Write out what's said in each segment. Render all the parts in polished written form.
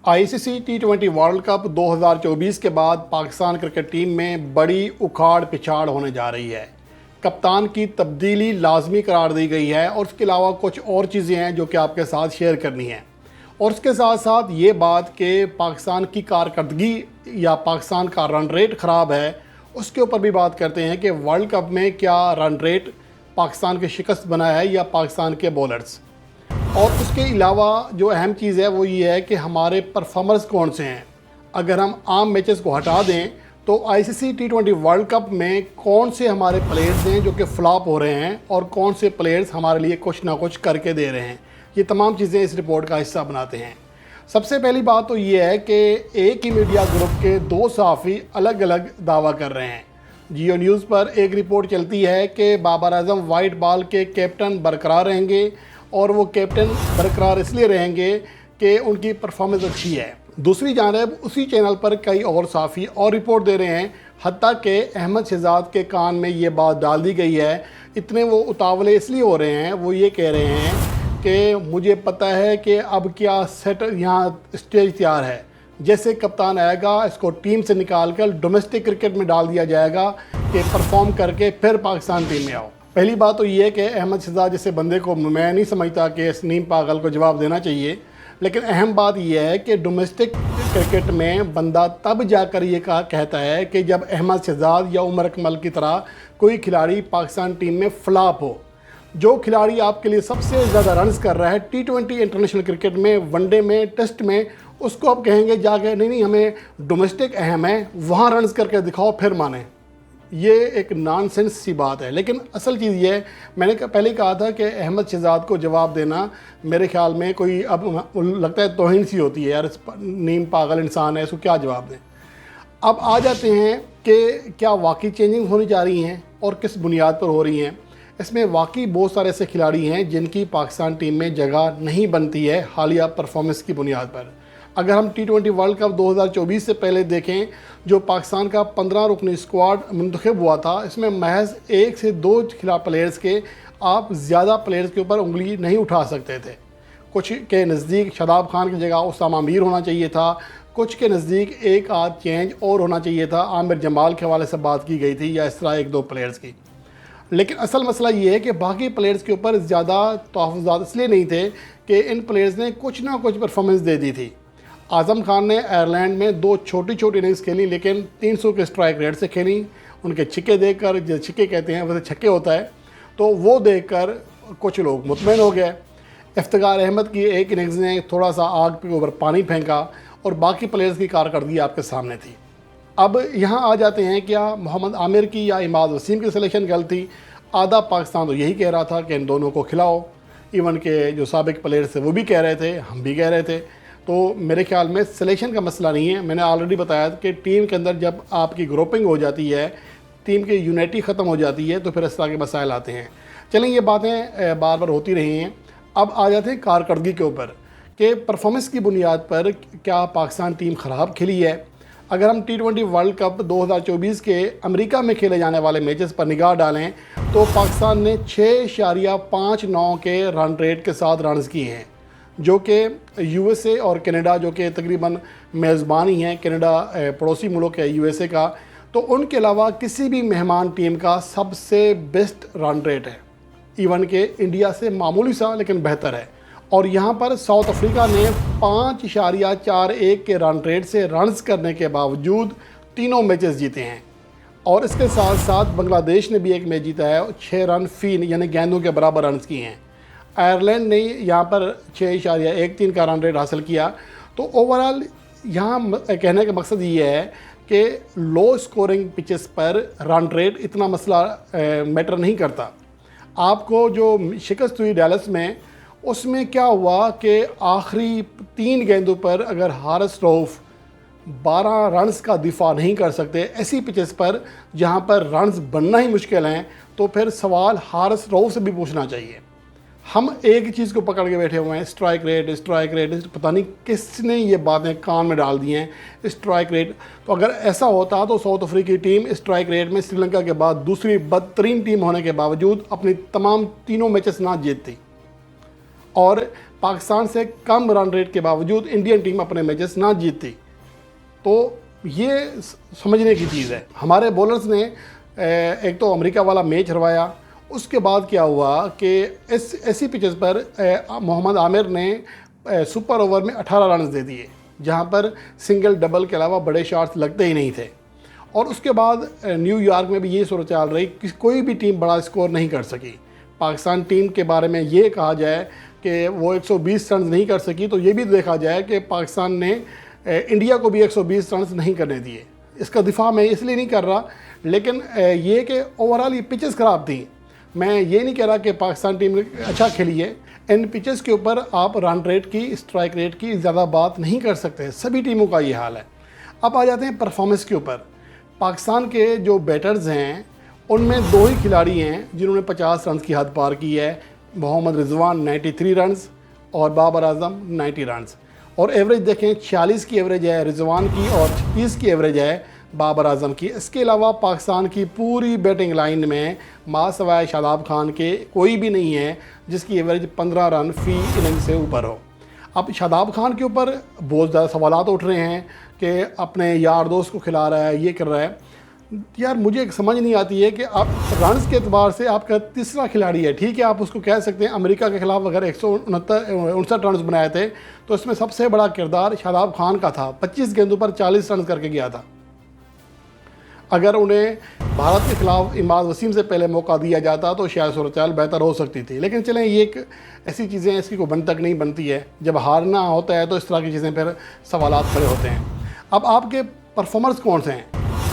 ICC टी20 world cup 2024 के बाद Pakistan cricket team में बड़ी उखाड़ पिछाड़ होने जा रही है। कप्तान की तब्दीली लाजमी करार दी गई है और उसके अलावा कुछ और चीज़ें हैं जो कि आपके साथ शेयर करनी है। और उसके साथ साथ ये बात कि पाकिस्तान की कारकर्दगी या पाकिस्तान का रन रेट ख़राब है, उसके ऊपर भी बात करते हैं कि वर्ल्ड कप में क्या रन रेट पाकिस्तान की शिकस्त बना है या पाकिस्तान के बॉलर्स। और उसके अलावा जो अहम चीज़ है वो ये है कि हमारे परफॉर्मर्स कौन से हैं। अगर हम आम मैचेस को हटा दें तो आईसीसी टी20 वर्ल्ड कप में कौन से हमारे प्लेयर्स हैं जो कि फ्लॉप हो रहे हैं और कौन से प्लेयर्स हमारे लिए कुछ ना कुछ करके दे रहे हैं, ये तमाम चीज़ें इस रिपोर्ट का हिस्सा बनाते हैं। सबसे पहली बात तो ये है कि एक ही मीडिया ग्रुप के दो सहाफ़ी अलग अलग दावा कर रहे हैं। जियो न्यूज़ पर एक रिपोर्ट चलती है कि बाबर आजम वाइट बॉल के कैप्टन बरकरार रहेंगे और वो कैप्टन बरकरार इसलिए रहेंगे कि उनकी परफॉर्मेंस अच्छी है। दूसरी जानिब उसी चैनल पर कई और सहाफ़ी और रिपोर्ट दे रहे हैं, हत्ता कि अहमद शहजाद के कान में ये बात डाल दी गई है। इतने वो उतावले इसलिए हो रहे हैं, वो ये कह रहे हैं कि मुझे पता है कि अब क्या सेट यहाँ स्टेज तैयार है, जैसे कप्तान आएगा इसको टीम से निकाल कर डोमेस्टिक क्रिकेट में डाल दिया जाएगा कि परफॉर्म करके फिर पाकिस्तान टीम में आओ। पहली बात तो ये है कि अहमद शहजाद जैसे बंदे को मैं नहीं समझता कि नीम पागल को जवाब देना चाहिए, लेकिन अहम बात यह है कि डोमेस्टिक क्रिकेट में बंदा तब जाकर ये कहता है कि जब अहमद शहजाद या उमर अकमल की तरह कोई खिलाड़ी पाकिस्तान टीम में फ्लॉप हो। जो खिलाड़ी आपके लिए सबसे ज़्यादा रन्स कर रहा है टी20 इंटरनेशनल क्रिकेट में, वनडे में, टेस्ट में, उसको आप कहेंगे जाके नहीं हमें डोमेस्टिक अहम है, वहाँ रन्स करके दिखाओ फिर माने। ये एक नॉनसेंस सी बात है। लेकिन असल चीज़ ये है, मैंने पहले कहा था कि अहमद शहजाद को जवाब देना मेरे ख्याल में कोई अब लगता है तौहीन सी होती है, यार नीम पागल इंसान है, इसको क्या जवाब दें। अब आ जाते हैं कि क्या वाकई चेंजिंग होनी जा रही हैं और किस बुनियाद पर हो रही हैं। इसमें वाकई बहुत सारे ऐसे खिलाड़ी हैं जिनकी पाकिस्तान टीम में जगह नहीं बनती है हालिया परफॉर्मेंस की बुनियाद पर। अगर हम टी20 वर्ल्ड कप 2024 से पहले देखें, जो पाकिस्तान का 15 रुकनी स्क्वाड मुंतखब हुआ था, इसमें महज 1 से 2 खिलाफ प्लेयर्स के आप ज़्यादा प्लेयर्स के ऊपर उंगली नहीं उठा सकते थे। कुछ के नज़दीक शादाब खान की जगह उसामा मीर होना चाहिए था, कुछ के नज़दीक एक आध चेंज और होना चाहिए था, आमिर जमाल के हवाले से बात की गई थी या इस तरह 1-2 प्लेयर्स की। लेकिन असल मसला ये है कि बाकी प्लेयर्स के ऊपर ज़्यादा तहफ़्फ़ुज़ात इसलिए नहीं थे कि इन प्लेयर्स ने कुछ ना कुछ परफॉर्मेंस दे दी थी। आज़म खान ने आयरलैंड में 2 छोटी छोटी इनिंग्स खेली, लेकिन 300 के स्ट्राइक रेट से खेली। उनके छिक्के देखकर, जो छिक्के कहते हैं वैसे छक्के होता है, तो वो देखकर कुछ लोग मुतमईन हो गए। इफ्तिखार अहमद की एक इनिंग्स ने थोड़ा सा आग के ऊपर पानी फेंका और बाकी प्लेयर्स की कारकर्दगी आपके सामने थी। अब यहाँ आ जाते हैं, क्या मोहम्मद आमिर की या इमाद वसीम की सिलेक्शन गलत थी? आधा पाकिस्तान तो यही कह रहा था कि इन दोनों को खिलाओ। इवन के जो साबिक प्लेयर्स थे वो भी कह रहे थे, हम भी कह रहे थे। तो मेरे ख्याल में सिलेक्शन का मसला नहीं है। मैंने ऑलरेडी बताया कि टीम के अंदर जब आपकी ग्रुपिंग हो जाती है, टीम की यूनिटी ख़त्म हो जाती है, तो फिर इस तरह के मसाइल आते हैं। चलें, ये बातें बार बार होती रही हैं। अब आ जाते हैं कारकर्दगी के ऊपर कि परफॉर्मेंस की बुनियाद पर क्या पाकिस्तान टीम ख़राब खेली है। अगर हम टी20 वर्ल्ड कप 2024 के अमेरिका में खेले जाने वाले मैचेस पर निगाह डालें तो पाकिस्तान ने 6.59 के रन रेट के साथ रन्स किए हैं, जो कि यूएसए और कनाडा, जो कि तकरीबन मेज़बानी हैं, कनाडा पड़ोसी मुल्क है यूएसए का, तो उनके अलावा किसी भी मेहमान टीम का सबसे बेस्ट रन रेट है। इवन के इंडिया से मामूली सा लेकिन बेहतर है। और यहाँ पर साउथ अफ्रीका ने 5.41 के रन रेट से रन्स करने के बावजूद तीनों मैचेस जीते हैं। और इसके साथ साथ बांग्लादेश ने भी एक मैच जीता है, 6 रन फी यानी गेंदों के बराबर रन्स किए हैं। आयरलैंड ने यहाँ पर 6.13 का रन रेट हासिल किया। तो ओवरऑल यहाँ कहने का मकसद ये है कि लो स्कोरिंग पिचेस पर रन रेट इतना मसला मैटर नहीं करता। आपको जो शिकस्त हुई डैलस में, उसमें क्या हुआ कि आखिरी 3 गेंदों पर अगर हारिस रऊफ़ 12 रन्स का दिफा नहीं कर सकते, ऐसी पिचेस पर जहाँ पर रन्स बनना ही मुश्किल हैं, तो फिर सवाल हारिस रऊफ़ से भी पूछना चाहिए। हम एक ही चीज़ को पकड़ के बैठे हुए हैं, स्ट्राइक रेट, पता नहीं किसने ये बातें कान में डाल दी हैं, स्ट्राइक रेट। तो अगर ऐसा होता तो साउथ अफ्रीकी टीम स्ट्राइक रेट में श्रीलंका के बाद दूसरी बदतरीन टीम होने के बावजूद अपनी तमाम तीनों मैचेस ना जीतती। और पाकिस्तान से कम रन रेट के बावजूद इंडियन टीम अपने मैचेस ना जीतती। तो ये समझने की चीज़ है। हमारे बॉलर्स ने एक तो अमेरिका वाला मैच हरवाया, उसके बाद क्या हुआ कि ऐसी पिचेस पर मोहम्मद आमिर ने सुपर ओवर में 18 रन दे दिए, जहां पर सिंगल डबल के अलावा बड़े शॉट्स लगते ही नहीं थे। और उसके बाद न्यूयॉर्क में भी ये सूरत हाल रही कि कोई भी टीम बड़ा स्कोर नहीं कर सकी। पाकिस्तान टीम के बारे में ये कहा जाए कि वो 120 रन नहीं कर सकी, तो ये भी देखा जाए कि पाकिस्तान ने इंडिया को भी 120 रन नहीं करने दिए। इसका दिफा मैं इसलिए नहीं कर रहा, लेकिन ये कि ओवरऑल ये पिचेस ख़राब थी। मैं ये नहीं कह रहा कि पाकिस्तान टीम अच्छा खेली है। इन पिचेस के ऊपर आप रन रेट की, स्ट्राइक रेट की ज़्यादा बात नहीं कर सकते। सभी टीमों का ये हाल है। अब आ जाते हैं परफॉर्मेंस के ऊपर। पाकिस्तान के जो बैटर्स हैं उनमें दो ही खिलाड़ी हैं जिन्होंने 50 रन की हद पार की है। मोहम्मद रिजवान 93 रन और बाबर आजम 90 रन। और एवरेज देखें 46 की एवरेज है रिजवान की और 36 की एवरेज है बाबर आजम की। इसके अलावा पाकिस्तान की पूरी बैटिंग लाइन में मासवाए शादाब खान के कोई भी नहीं है जिसकी एवरेज 15 रन फी इनिंग से ऊपर हो। अब शादाब खान के ऊपर बहुत ज़्यादा सवालात उठ रहे हैं कि अपने यार दोस्त को खिला रहा है, ये कर रहा है। यार मुझे एक समझ नहीं आती है कि आप रन्स के एतबार से आपका तीसरा खिलाड़ी है, ठीक है, आप उसको कह सकते हैं। अमेरिका के खिलाफ अगर 169 रन बनाए थे तो इसमें सबसे बड़ा किरदार शादाब खान का था। 25 गेंदों पर 40 रन करके गया था। अगर उन्हें भारत के खिलाफ इमाद वसीम से पहले मौका दिया जाता तो शायद सूरत बेहतर हो सकती थी। लेकिन चलें, ये एक ऐसी चीज़ें हैं, इसकी कोई बनतक नहीं बनती है। जब हारना होता है तो इस तरह की चीज़ें फिर सवालात खड़े होते हैं। अब आपके परफॉर्मर्स कौन से हैं?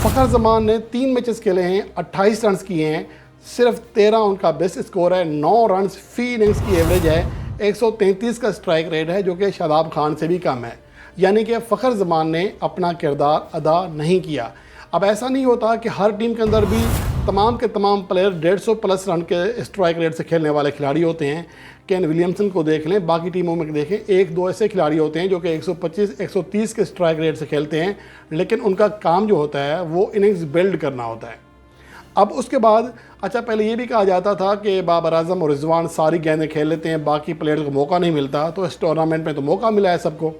फ़खर जमान ने 3 मैचेस खेले हैं, 28 रन किए हैं, सिर्फ 13 उनका बेस्ट स्कोर है, 9 रन फी इनिंग्स की एवरेज है, 133 का स्ट्राइक रेट है जो कि शादाब खान से भी कम है। यानी कि फ़खर जमान ने अपना किरदार अदा नहीं किया। अब ऐसा नहीं होता कि हर टीम के अंदर भी तमाम के तमाम प्लेयर 150 प्लस रन के स्ट्राइक रेट से खेलने वाले खिलाड़ी होते हैं। केन विलियमसन को देख लें, बाकी टीमों में देखें, 1-2 ऐसे खिलाड़ी होते हैं जो कि 125-130 के स्ट्राइक रेट से खेलते हैं, लेकिन उनका काम जो होता है वो इनिंग्स बिल्ड करना होता है। अब उसके बाद अच्छा, पहले ये भी कहा जाता था कि बाबर आजम और रिजवान सारी गेंदें खेल लेते हैं, बाकी प्लेयर्स को मौका नहीं मिलता। तो इस टूर्नामेंट में तो मौका मिला है सबको।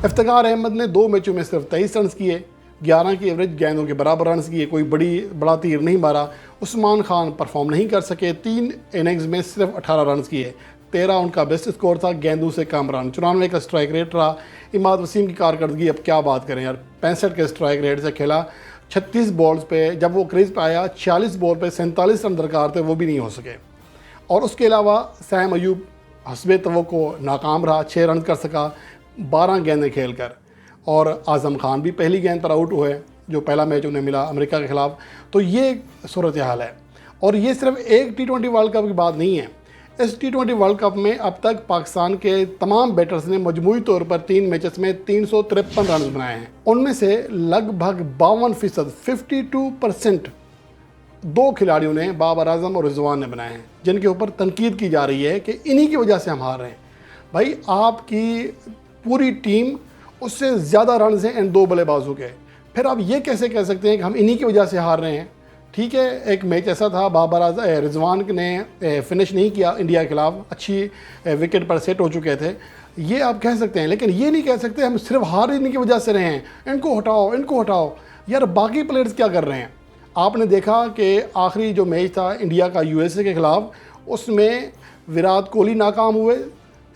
इफ्तिखार अहमद ने 2 मैचों में सिर्फ 23 रन किए, 11 की एवरेज गेंदों के बराबर रन किए, कोई बड़ा तीर नहीं मारा। उस्मान खान परफॉर्म नहीं कर सके, 3 इनिंग्स में सिर्फ 18 रन किए, 13 उनका बेस्ट स्कोर था, गेंदों से कम रन, 94 का स्ट्राइक रेट रहा। इमाद वसीम की कारकर्दगी अब क्या बात करें यार, 65 के स्ट्राइक रेट से खेला, 36 बॉल्स पे, जब वो क्रीज पे आया 46 बॉल पे 47 रन दरकार थे, वो भी नहीं हो सके। और उसके अलावा सैम अयूब हस्बे तवक्को नाकाम रहा, 6 रन कर सका 12 गेंदें खेल कर। और आज़म खान भी पहली गेंद पर आउट हुए, जो पहला मैच उन्हें मिला अमेरिका के खिलाफ। तो ये सूरत हाल है। और ये सिर्फ एक T20 वर्ल्ड कप की बात नहीं है। इस T20 वर्ल्ड कप में अब तक पाकिस्तान के तमाम बैटर्स ने मजमूई तौर पर 3 मैचेस में 353 रन बनाए हैं। उनमें से लगभग 52% 52% 2 खिलाड़ियों ने, बाबर आजम और रिजवान ने बनाए हैं, जिनके ऊपर तनकीद की जा रही है कि इन्हीं की वजह से हम हार रहे हैं। भाई आपकी पूरी टीम उससे ज़्यादा रन हैं इन 2 बल्लेबाजों के, फिर आप ये कैसे कह सकते हैं कि हम इन्हीं की वजह से हार रहे हैं? ठीक है, एक मैच ऐसा था रिजवान ने फिनिश नहीं किया इंडिया के खिलाफ, अच्छी विकेट पर सेट हो चुके थे, ये आप कह सकते हैं। लेकिन ये नहीं कह सकते हम सिर्फ हार इन्हीं की वजह से रहे हैं, इनको हटाओ इनको हटाओ। यार बाकी प्लेयर्स क्या कर रहे हैं? आपने देखा कि आखिरी जो मैच था इंडिया का USA के खिलाफ, उसमें विराट कोहली नाकाम हुए,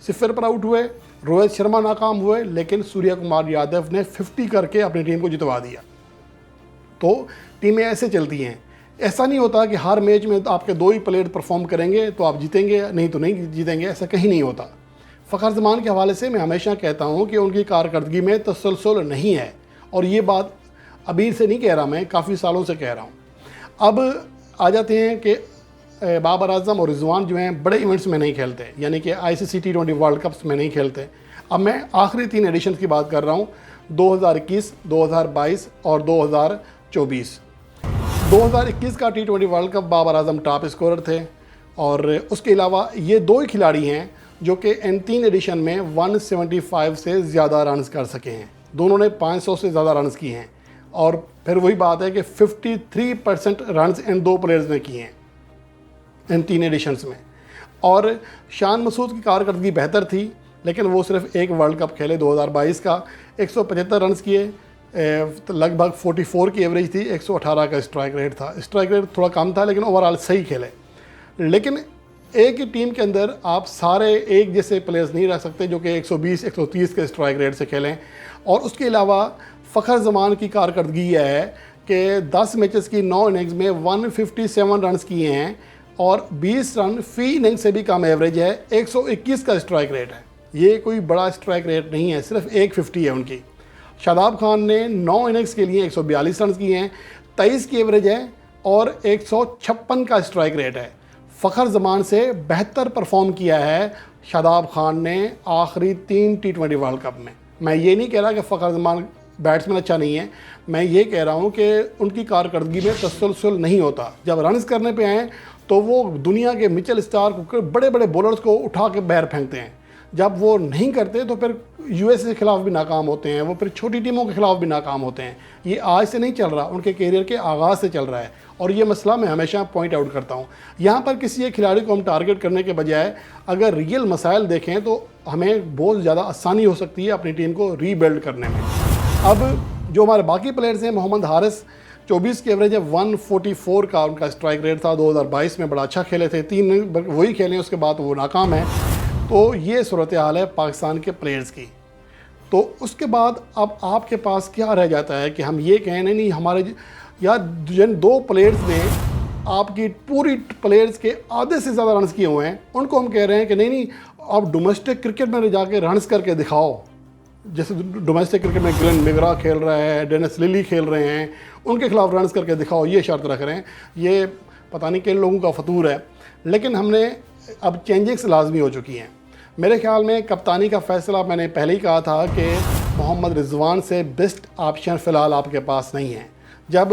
0 पर आउट हुए, रोहित शर्मा नाकाम हुए, लेकिन सूर्य कुमार यादव ने 50 करके अपनी टीम को जितवा दिया। तो टीमें ऐसे चलती हैं। ऐसा नहीं होता कि हर मैच में तो आपके 2 ही प्लेयर परफॉर्म करेंगे तो आप जीतेंगे, नहीं तो नहीं जीतेंगे, ऐसा कहीं नहीं होता। फ़खर जमान के हवाले से मैं हमेशा कहता हूँ कि उनकी कारकर्दगी में तसलसल नहीं है, और ये बात अभी से नहीं कह रहा, मैं काफ़ी सालों से कह रहा हूँ। अब आ जाते हैं कि बाबर आजम और रिजवान जो हैं बड़े इवेंट्स में नहीं खेलते, यानी कि ICC T20 वर्ल्ड कप्स में नहीं खेलते। अब मैं आखिरी 3 एडिशन की बात कर रहा हूँ, 2021, 2022 और 2024। 2021 का T20 world cup Babar Azam top scorer थे, और उसके अलावा ये 2 ही खिलाड़ी हैं जो कि इन 3 एडिशन में 175 से ज़्यादा रन कर सके हैं। दोनों ने 500 से ज़्यादा रन किए हैं। और फिर वही बात है कि 53% रन इन 2 प्लेयर्स ने किए हैं इन 3 एडिशंस में। और शान मसूद की कारकर्दगी बेहतर थी, लेकिन वो सिर्फ एक वर्ल्ड कप खेले 2022 का, 175 रन किए, तो लगभग 44 की एवरेज थी, 118 का स्ट्राइक रेट था। स्ट्राइक रेट थोड़ा कम था लेकिन ओवरऑल सही खेले। लेकिन एक ही टीम के अंदर आप सारे एक जैसे प्लेयर्स नहीं रख सकते जो कि 120 130 के स्ट्राइक रेट से खेलें। और उसके अलावा फ़खर जमान की कारकर्दगी यह है कि 10 मैचेस की 9 इनिंग्स में 157 रन किए हैं और 20 रन फी इनिंग से भी कम एवरेज है, 121 का स्ट्राइक रेट है। ये कोई बड़ा स्ट्राइक रेट नहीं है, सिर्फ 150 है उनकी। शादाब खान ने 9 इनिंग्स के लिए 142 रन किए हैं, 23 की एवरेज है और 156 का स्ट्राइक रेट है। फ़खर जमान से बेहतर परफॉर्म किया है शादाब खान ने आखिरी 3 T20 वर्ल्ड कप में। मैं ये नहीं कह रहा कि फ़खर जमान बैट्समैन अच्छा नहीं है, मैं ये कह रहा हूँ कि उनकी कारकर्दगी में तसलसल नहीं होता। जब रन्स करने पे आएँ तो वो दुनिया के मिचेल स्टार्क बड़े बड़े बॉलर्स को उठा के बाहर फेंकते हैं। जब वो नहीं करते तो फिर यूएस के खिलाफ भी नाकाम होते हैं, वो फिर छोटी टीमों के खिलाफ भी नाकाम होते हैं। ये आज से नहीं चल रहा, उनके कैरियर के आगाज़ से चल रहा है और ये मसला मैं हमेशा पॉइंट आउट करता हूँ। यहाँ पर किसी एक खिलाड़ी को हम टारगेट करने के बजाय अगर रियल मसाइल देखें तो हमें बहुत ज़्यादा आसानी हो सकती है अपनी टीम को रीबिल्ड करने में। अब जो हमारे बाकी प्लेयर्स हैं, मोहम्मद हारिस 24 की एवरेज है, 144 का उनका स्ट्राइक रेट था। 2022 में बड़ा अच्छा खेले थे, 3 वही खेले, उसके बाद वो नाकाम है। तो ये सूरत हाल है पाकिस्तान के प्लेयर्स की। तो उसके बाद अब आपके पास क्या रह जाता है कि हम ये कहें नहीं हमारे यार जिन 2 प्लेयर्स ने आपकी पूरी प्लेयर्स के आधे से ज़्यादा रन्स किए हुए हैं, उनको हम कह रहे हैं कि नहीं आप डोमेस्टिक क्रिकेट में जाके रन्स करके दिखाओ। जैसे डोमेस्टिक क्रिकेट में ग्लेन मैकग्रा खेल रहा है, डेनिस लिली खेल रहे हैं, उनके खिलाफ रन्स करके दिखाओ, ये शर्त रख रहे हैं। ये पता नहीं किन लोगों का फतूर है, लेकिन हमने अब चेंजिंग्स लाजमी हो चुकी हैं। मेरे ख्याल में कप्तानी का फ़ैसला मैंने पहले ही कहा था कि मोहम्मद रिजवान से बेस्ट ऑप्शन फ़िलहाल आपके पास नहीं है। जब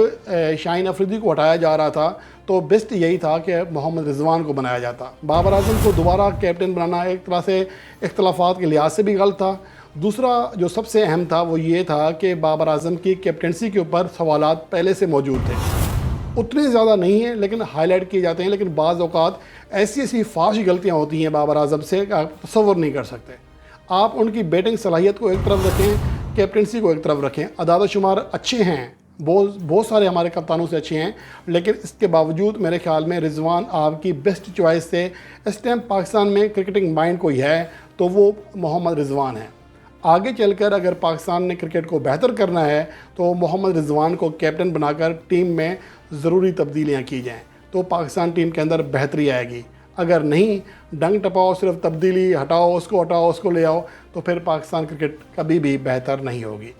शाहीन अफरीदी को हटाया जा रहा था तो बेस्ट यही था कि मोहम्मद रिजवान को बनाया जाता। बाबर आजम को दोबारा कैप्टन बनाना एक तरह से इख्तलाफात के लिहाज से भी गलत था। दूसरा जो सबसे अहम था वो ये था कि बाबर आजम की कैप्टनसी के ऊपर सवालात पहले से मौजूद थे, उतने ज़्यादा नहीं है लेकिन हाईलाइट किए जाते हैं। लेकिन बाज़ औक़ात ऐसी ऐसी फाश गलतियाँ होती हैं बाबर आजम से आप तसव्वुर नहीं कर सकते। आप उनकी बैटिंग सलाहियत को एक तरफ रखें, कैप्टनसी को एक तरफ रखें। अदाद शुमार अच्छे हैं, बहुत सारे हमारे कप्तानों से अच्छे हैं, लेकिन इसके बावजूद मेरे ख्याल में रिजवान आपकी बेस्ट चॉइस से इस टाइम पाकिस्तान में क्रिकेटिंग माइंड कोई है तो वो मोहम्मद रिजवान है। आगे चलकर अगर पाकिस्तान ने क्रिकेट को बेहतर करना है तो मोहम्मद रिजवान को कैप्टन बनाकर टीम में ज़रूरी तब्दीलियाँ की जाएँ तो पाकिस्तान टीम के अंदर बेहतरी आएगी। अगर नहीं, डंग टपाओ, सिर्फ तब्दीली हटाओ, उसको ले आओ, तो फिर पाकिस्तान क्रिकेट कभी भी बेहतर नहीं होगी।